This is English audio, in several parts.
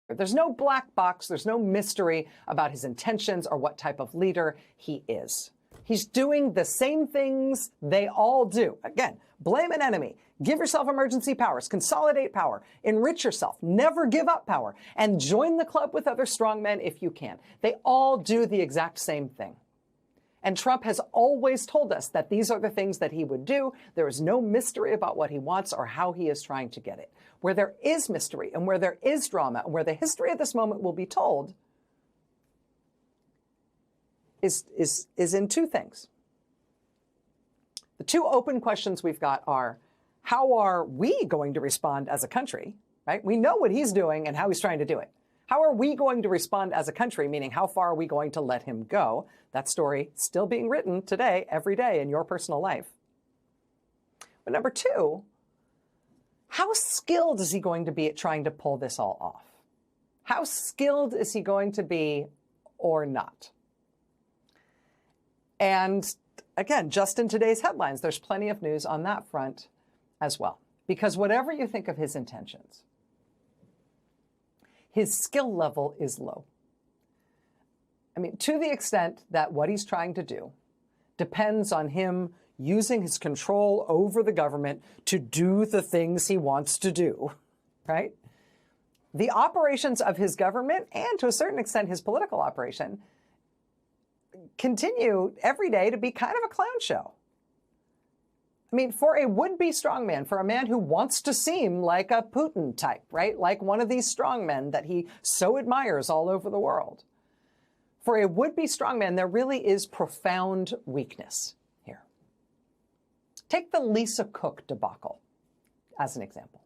There's no black box. There's no mystery about his intentions or what type of leader he is. He's doing the same things they all do. Again, blame an enemy. Give yourself emergency powers. Consolidate power. Enrich yourself. Never give up power. And join the club with other strongmen if you can. They all do the exact same thing. And Trump has always told us that these are the things that he would do. There is no mystery about what he wants or how he is trying to get it. Where there is mystery and where there is drama and where the history of this moment will be told is in two things. The two open questions we've got are, how are we going to respond as a country, right? We know what he's doing and how he's trying to do it. How are we going to respond as a country, meaning how far are we going to let him go? That story still being written today, every day in your personal life. But number two, how skilled is he going to be at trying to pull this all off? How skilled is he going to be or not? And again, just in today's headlines, there's plenty of news on that front as well. Because whatever you think of his intentions, his skill level is low. I mean, to the extent that what he's trying to do depends on him using his control over the government to do the things he wants to do, right? The operations of his government, and to a certain extent his political operation, continue every day to be kind of a clown show. I mean, for a would-be strongman, for a man who wants to seem like a Putin type, right? Like one of these strongmen that he so admires all over the world. For a would-be strongman, there really is profound weakness here. Take the Lisa Cook debacle as an example.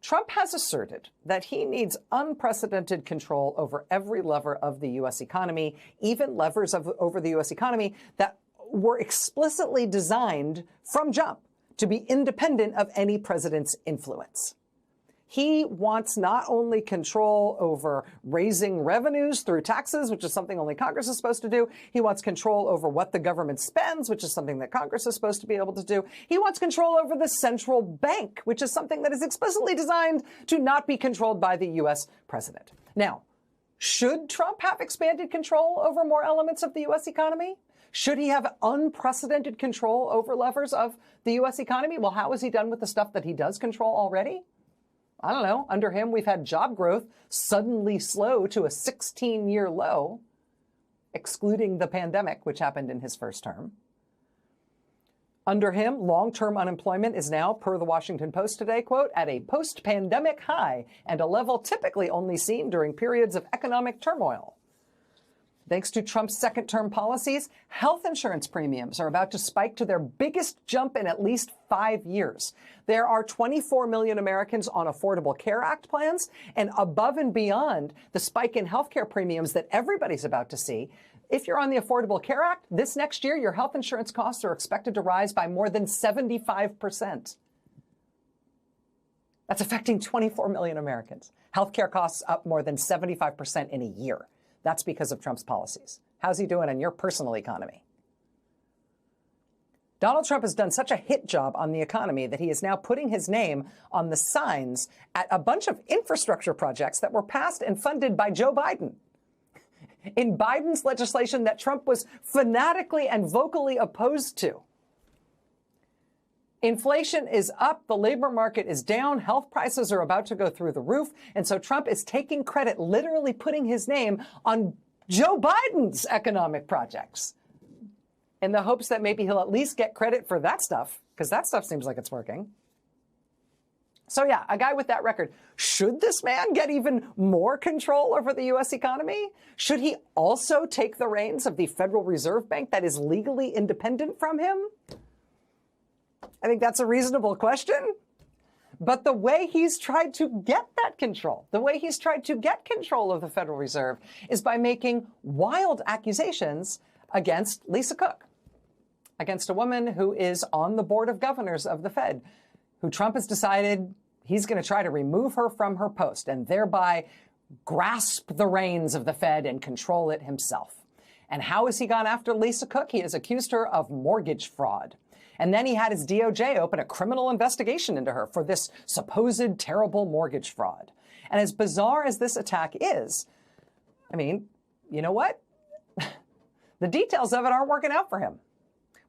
Trump has asserted that he needs unprecedented control over every lever of the U.S. economy, even levers over the U.S. economy that were explicitly designed from jump to be independent of any president's influence. He wants not only control over raising revenues through taxes, which is something only Congress is supposed to do. He wants control over what the government spends, which is something that Congress is supposed to be able to do. He wants control over the central bank, which is something that is explicitly designed to not be controlled by the U.S. president. Now, should Trump have expanded control over more elements of the U.S. economy? Should he have unprecedented control over levers of the U.S. economy? Well, how has he done with the stuff that he does control already? I don't know. Under him, we've had job growth suddenly slow to a 16-year low, excluding the pandemic, which happened in his first term. Under him, long-term unemployment is now, per the Washington Post today, quote, at a post-pandemic high and a level typically only seen during periods of economic turmoil. Thanks to Trump's second-term policies, health insurance premiums are about to spike to their biggest jump in at least 5 years. There are 24 million Americans on Affordable Care Act plans, and above and beyond the spike in healthcare premiums that everybody's about to see, if you're on the Affordable Care Act, this next year, your health insurance costs are expected to rise by more than 75%. That's affecting 24 million Americans. Healthcare costs up more than 75% in a year. That's because of Trump's policies. How's he doing on your personal economy? Donald Trump has done such a hit job on the economy that he is now putting his name on the signs at a bunch of infrastructure projects that were passed and funded by Joe Biden. In Biden's legislation that Trump was fanatically and vocally opposed to. Inflation is up, the labor market is down, health prices are about to go through the roof, and so Trump is taking credit, literally putting his name on Joe Biden's economic projects in the hopes that maybe he'll at least get credit for that stuff, because that stuff seems like it's working. So yeah, a guy with that record, should this man get even more control over the U.S. economy? Should he also take the reins of the Federal Reserve Bank that is legally independent from him? I think that's a reasonable question. But the way he's tried to get that control, the way he's tried to get control of the Federal Reserve is by making wild accusations against Lisa Cook, against a woman who is on the board of governors of the Fed, who Trump has decided he's going to try to remove her from her post and thereby grasp the reins of the Fed and control it himself. And how has he gone after Lisa Cook? He has accused her of mortgage fraud. And then he had his DOJ open a criminal investigation into her for this supposed terrible mortgage fraud. And as bizarre as this attack is, I mean, you know what? The details of it aren't working out for him.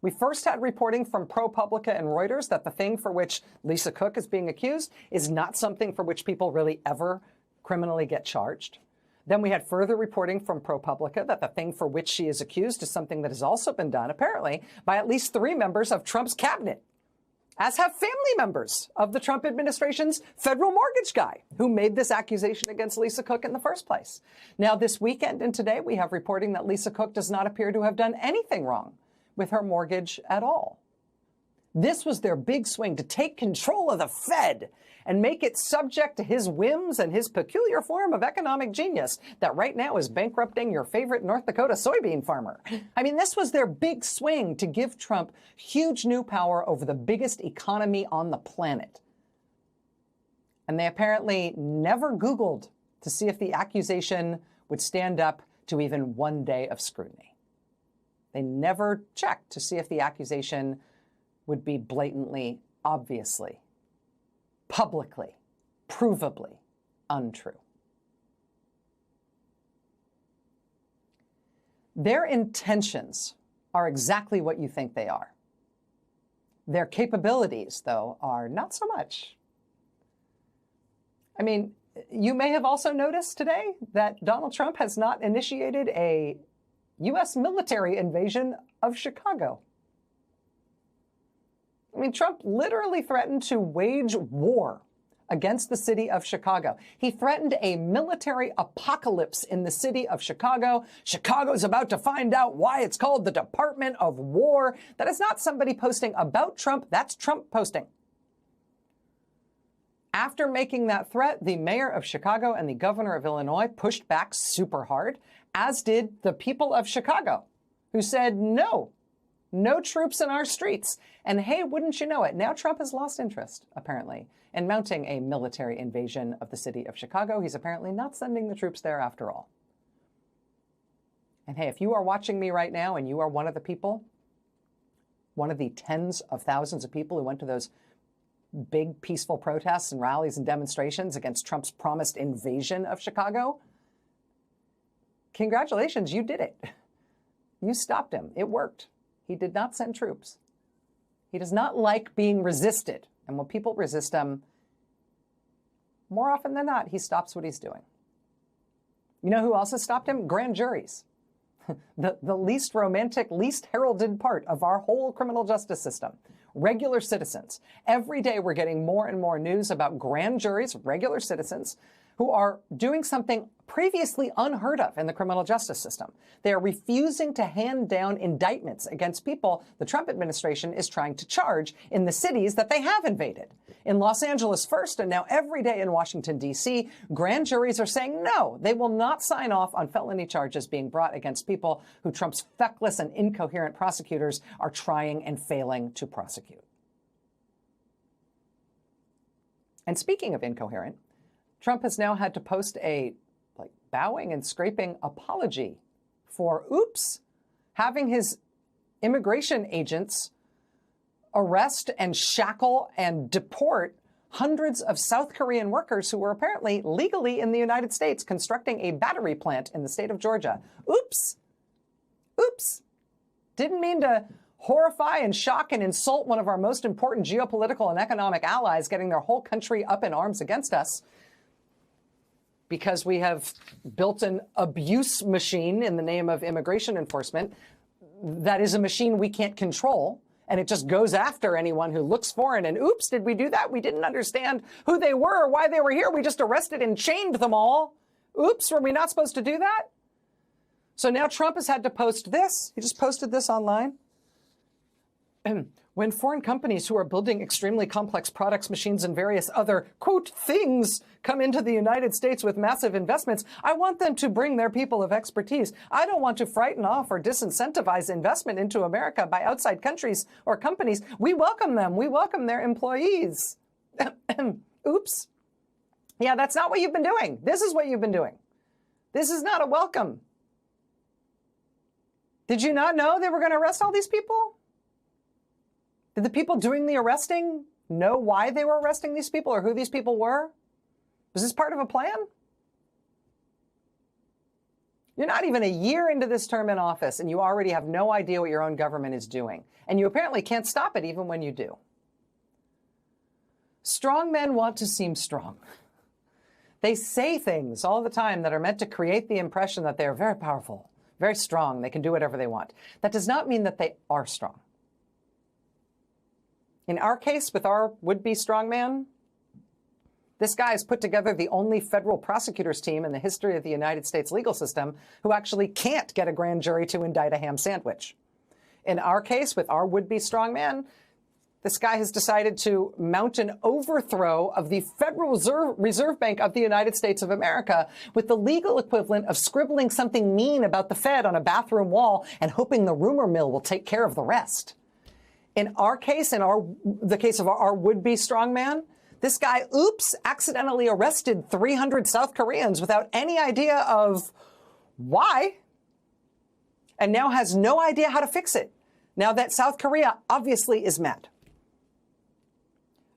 We first had reporting from ProPublica and Reuters that the thing for which Lisa Cook is being accused is not something for which people really ever criminally get charged. Then we had further reporting from ProPublica that the thing for which she is accused is something that has also been done, apparently, by at least 3 members of Trump's cabinet, as have family members of the Trump administration's federal mortgage guy who made this accusation against Lisa Cook in the first place. Now, this weekend and today, we have reporting that Lisa Cook does not appear to have done anything wrong with her mortgage at all. This was their big swing, to take control of the Fed and make it subject to his whims and his peculiar form of economic genius that right now is bankrupting your favorite North Dakota soybean farmer. I mean, this was their big swing to give Trump huge new power over the biggest economy on the planet. And they apparently never Googled to see if the accusation would stand up to even one day of scrutiny. They never checked to see if the accusation would be blatantly, obviously, publicly, provably untrue. Their intentions are exactly what you think they are. Their capabilities, though, are not so much. I mean, you may have also noticed today that Donald Trump has not initiated a U.S. military invasion of Chicago. I mean, Trump literally threatened to wage war against the city of Chicago. He threatened a military apocalypse in the city of Chicago. Chicago's about to find out why it's called the Department of War. That is not somebody posting about Trump. That's Trump posting. After making that threat, the mayor of Chicago and the governor of Illinois pushed back super hard, as did the people of Chicago, who said, no troops in our streets. And hey, wouldn't you know it, now Trump has lost interest, apparently, in mounting a military invasion of the city of Chicago. He's apparently not sending the troops there after all. And hey, if you are watching me right now and you are one of the people, one of the tens of thousands of people who went to those big peaceful protests and rallies and demonstrations against Trump's promised invasion of Chicago, congratulations, you did it. You stopped him. It worked. He did not send troops. He does not like being resisted. And when people resist him, more often than not, he stops what he's doing. You know who else has stopped him? Grand juries. The least romantic, least heralded part of our whole criminal justice system. Regular citizens. Every day we're getting more and more news about grand juries, regular citizens, who are doing something previously unheard of in the criminal justice system. They are refusing to hand down indictments against people the Trump administration is trying to charge in the cities that they have invaded. In Los Angeles first, and now every day in Washington, D.C., grand juries are saying no, they will not sign off on felony charges being brought against people who Trump's feckless and incoherent prosecutors are trying and failing to prosecute. And speaking of incoherent, Trump has now had to post a bowing and scraping apology for, having his immigration agents arrest and shackle and deport hundreds of South Korean workers who were apparently legally in the United States constructing a battery plant in the state of Georgia. Oops. Didn't mean to horrify and shock and insult one of our most important geopolitical and economic allies, getting their whole country up in arms against us, because we have built an abuse machine in the name of immigration enforcement that is a machine we can't control, and it just goes after anyone who looks foreign. And oops, did we do that? We didn't understand who they were or why they were here. We just arrested and chained them all. Oops, were we not supposed to do that? So now Trump has had to post this. He just posted this online. When foreign companies who are building extremely complex products, machines, and various other, quote, things come into the United States with massive investments, I want them to bring their people of expertise. I don't want to frighten off or disincentivize investment into America by outside countries or companies. We welcome them. We welcome their employees. Oops. Yeah, that's not what you've been doing. This is what you've been doing. This is not a welcome. Did you not know they were going to arrest all these people? Did the people doing the arresting know why they were arresting these people or who these people were? Was this part of a plan? You're not even a year into this term in office, and you already have no idea what your own government is doing. And you apparently can't stop it even when you do. Strong men want to seem strong. They say things all the time that are meant to create the impression that they're very powerful, very strong, they can do whatever they want. That does not mean that they are strong. In our case, with our would-be strongman, this guy has put together the only federal prosecutor's team in the history of the United States legal system who actually can't get a grand jury to indict a ham sandwich. In our case, with our would-be strongman, this guy has decided to mount an overthrow of the Federal Reserve Bank of the United States of America with the legal equivalent of scribbling something mean about the Fed on a bathroom wall and hoping the rumor mill will take care of the rest. In our case, the case of our would-be strongman, this guy, accidentally arrested 300 South Koreans without any idea of why, and now has no idea how to fix it, now that South Korea obviously is mad.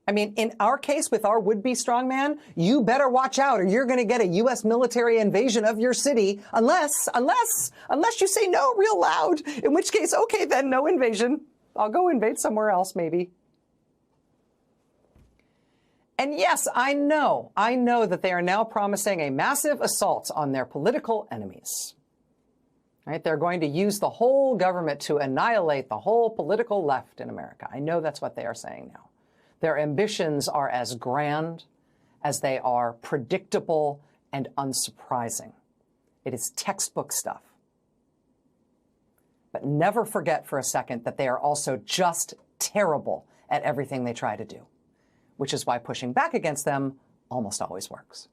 I mean, in our case, with our would-be strongman, you better watch out or you're going to get a U.S. military invasion of your city unless you say no real loud, in which case, okay, then no invasion. I'll go invade somewhere else, maybe. And yes, I know that they are now promising a massive assault on their political enemies. Right? They're going to use the whole government to annihilate the whole political left in America. I know that's what they are saying now. Their ambitions are as grand as they are predictable and unsurprising. It is textbook stuff. But never forget for a second that they are also just terrible at everything they try to do, which is why pushing back against them almost always works.